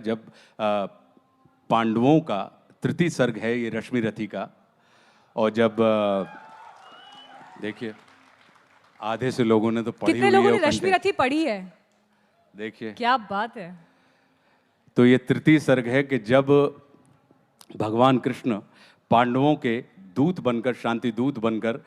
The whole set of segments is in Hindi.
जब पांडवों का तृतीय सर्ग है ये रश्मि रथी का, और जब देखिए आधे से लोगों ने तो पढ़ी हुई है। कितने लोगों ने रश्मि रथी पढ़ी है? देखिए क्या बात है। तो ये तृतीय सर्ग है कि जब भगवान कृष्ण पांडवों के दूत बनकर, शांति दूत बनकर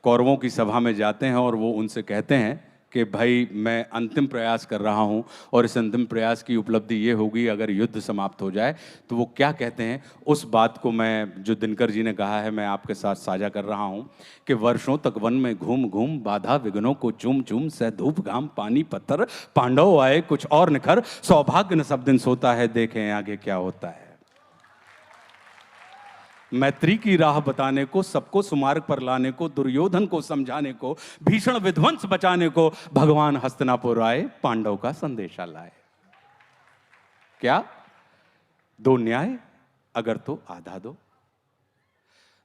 कौरवों की सभा में जाते हैं और वो उनसे कहते हैं कि भाई मैं अंतिम प्रयास कर रहा हूं और इस अंतिम प्रयास की उपलब्धि ये होगी अगर युद्ध समाप्त हो जाए। तो वो क्या कहते हैं, उस बात को मैं, जो दिनकर जी ने कहा है, मैं आपके साथ साझा कर रहा हूं कि वर्षों तक वन में घूम घूम बाधा विघ्नों को चूम चूम, सह धूप घाम पानी पत्थर, पांडव आए कुछ और निखर, सौभाग्य न सब दिन सोता है, देखें आगे क्या होता है। मैत्री की राह बताने को, सबको सुमार्ग पर लाने को, दुर्योधन को समझाने को, भीषण विध्वंस बचाने को भगवान हस्तिनापुर आए, पांडव का संदेशा लाए। क्या? दो न्याय अगर तो आधा दो,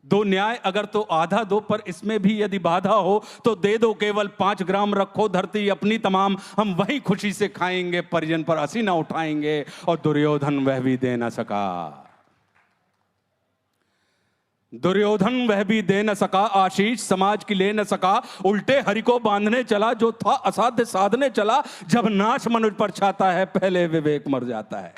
दो न्याय अगर तो आधा दो, पर इसमें भी यदि बाधा हो तो दे दो केवल 5 ग्राम, रखो धरती अपनी तमाम, हम वही खुशी से खाएंगे, परिजन पर हंसी ना उठाएंगे। और दुर्योधन वह भी दे ना सका, दुर्योधन वह भी दे न सका, आशीष समाज की ले न सका, उल्टे हरि को बांधने चला, जो था असाध्य साधने चला। जब नाश मनुष्य पर छाता है, पहले विवेक मर जाता है।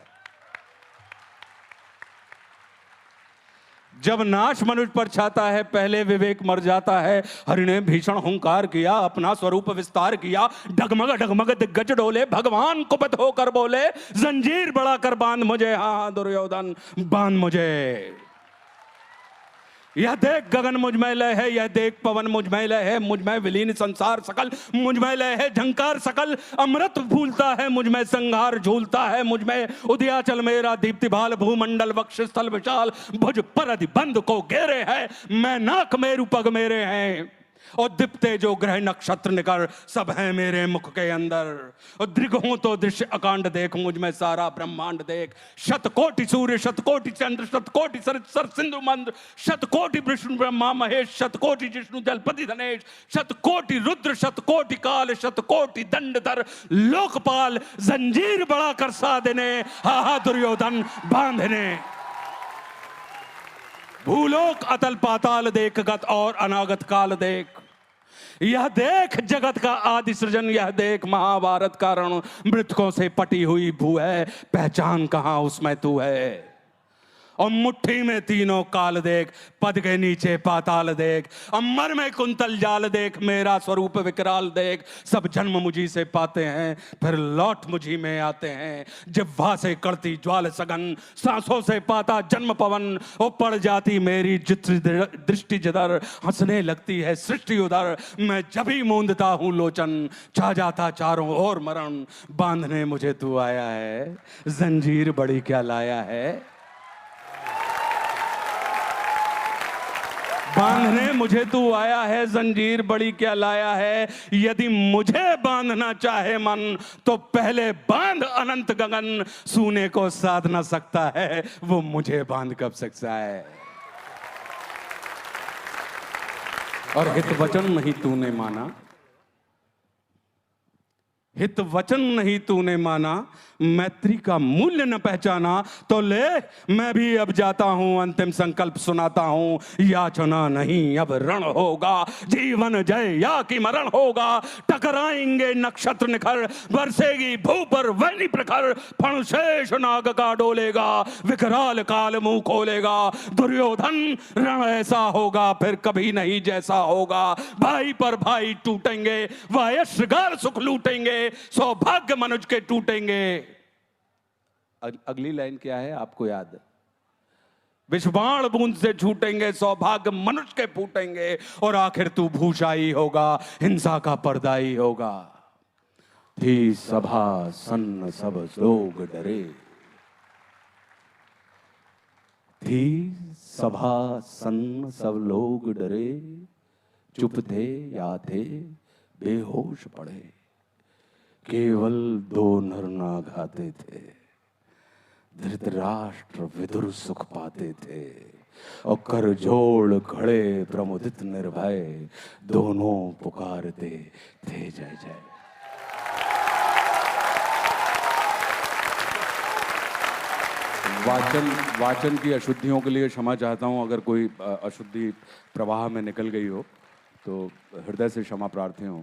जब नाश मनुष्य पर छाता है, पहले विवेक मर जाता है। हरि ने भीषण हुंकार किया, अपना स्वरूप विस्तार किया, डगमग डगमग दिग्गज डोले, भगवान कुपित होकर बोले, जंजीर बढ़ा कर बांध मुझे, हाँ दुर्योधन बांध मुझे। यह देख गगन मुझ में लय है, यह देख पवन मुझ में लय है, मुझ में विलीन संसार सकल, मुझ में लय है झंकार सकल, अमृत फूलता है मुझ में, संहार झूलता है मुझ में, उदयाचल मेरा दीप्ति भाल, भूमंडल वक्षस्थल विशाल, भुज पर बंद को घेरे है, मैं नाक मेरु पग मेरे हैं, और दीप्ते जो ग्रह नक्षत्र निकर, सब है मेरे मुख के अंदर। और दृग हूं तो दृश्य अकांड देख, मुझ में सारा ब्रह्मांड देख, शतकोटि सूर्य शतकोटि चंद्र, शतकोटि सर सिंधु मंद्र, शतकोटि विष्णु ब्रह्मा महेश, शतकोटि जिष्णु जलपति धनेश, शतकोटि रुद्र शतकोटि काल, शतकोटि दंडधर लोकपाल, जंजीर बड़ा कर साधने, हा दुर्योधन बांधने। भूलोक अतल पाताल देख, गत और अनागत काल देख, यह देख जगत का आदि सृजन, यह देख महाभारत का रण, मृतकों से पटी हुई भू है, पहचान कहां उसमें तू है। और मुट्ठी में तीनों काल देख, पद के नीचे पाताल देख, अमर में कुंतल जाल देख, मेरा स्वरूप विकराल देख। सब जन्म मुझी से पाते हैं, फिर लौट मुझी में आते हैं, जिह्वा से करती ज्वाल सघन, सांसों से पाता जन्म पवन, वो पड़ जाती मेरी दृष्टि जिधर, हंसने लगती है सृष्टि उधर, मैं जब ही मूंदता हूं लोचन, छा जाता चारों ओर मरण। बांधने मुझे तू आया है, जंजीर बड़ी क्या लाया है, बांधने मुझे तू आया है, जंजीर बड़ी क्या लाया है। यदि मुझे बांधना चाहे मन, तो पहले बांध अनंत गगन, सूने को साध ना सकता है, वो मुझे बांध कब सकता है। और हित वचन नहीं तूने माना, हित वचन नहीं तूने माना, मैत्री का मूल्य न पहचाना, तो ले मैं भी अब जाता हूं, अंतिम संकल्प सुनाता हूं, याचना नहीं अब रण होगा, जीवन जय या कि मरण होगा। टकराएंगे नक्षत्र निखर, बरसेगी भू पर वैनी प्रखर, फणशेष नाग का डोलेगा, विकराल काल मुंह खोलेगा। दुर्योधन रण ऐसा होगा फिर कभी नहीं जैसा होगा, भाई पर भाई टूटेंगे, वह श्रृंगार सुख लूटेंगे, सौभाग्य मनुष्य के टूटेंगे। अगली लाइन क्या है आपको याद? विषबाण बूंद से छूटेंगे, सौभाग्य मनुष्य के फूटेंगे, और आखिर तू भूषाई होगा, हिंसा का पर्दाई होगा। थी सभा सन्न सब लोग डरे, थी सभा सन्न सब लोग डरे, चुप थे या थे बेहोश पड़े, केवल 2 नर नाग आते थे, धृतराष्ट्र विदुर सुख पाते थे, और कर जोड़ खड़े प्रमुदित निर्भय, दोनों पुकारते थे जय जय। वाचन की अशुद्धियों के लिए क्षमा चाहता हूं। अगर कोई अशुद्धि प्रवाह में निकल गई हो तो हृदय से क्षमा प्रार्थी हूं।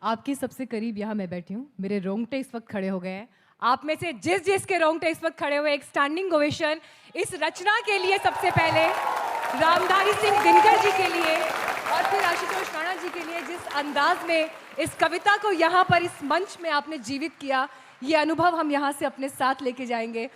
आपके सबसे करीब यहाँ मैं बैठी हूँ, मेरे रोंगटे इस वक्त खड़े हो गए हैं। आप में से जिस जिस के रोंगटे इस वक्त खड़े हुए, एक स्टैंडिंग ओवेशन इस रचना के लिए सबसे पहले, रामधारी सिंह दिनकर जी के लिए और फिर आशुतोष राणा जी के लिए, जिस अंदाज में इस कविता को यहाँ पर इस मंच में आपने जीवित किया, ये अनुभव हम यहाँ से अपने साथ लेके जाएंगे।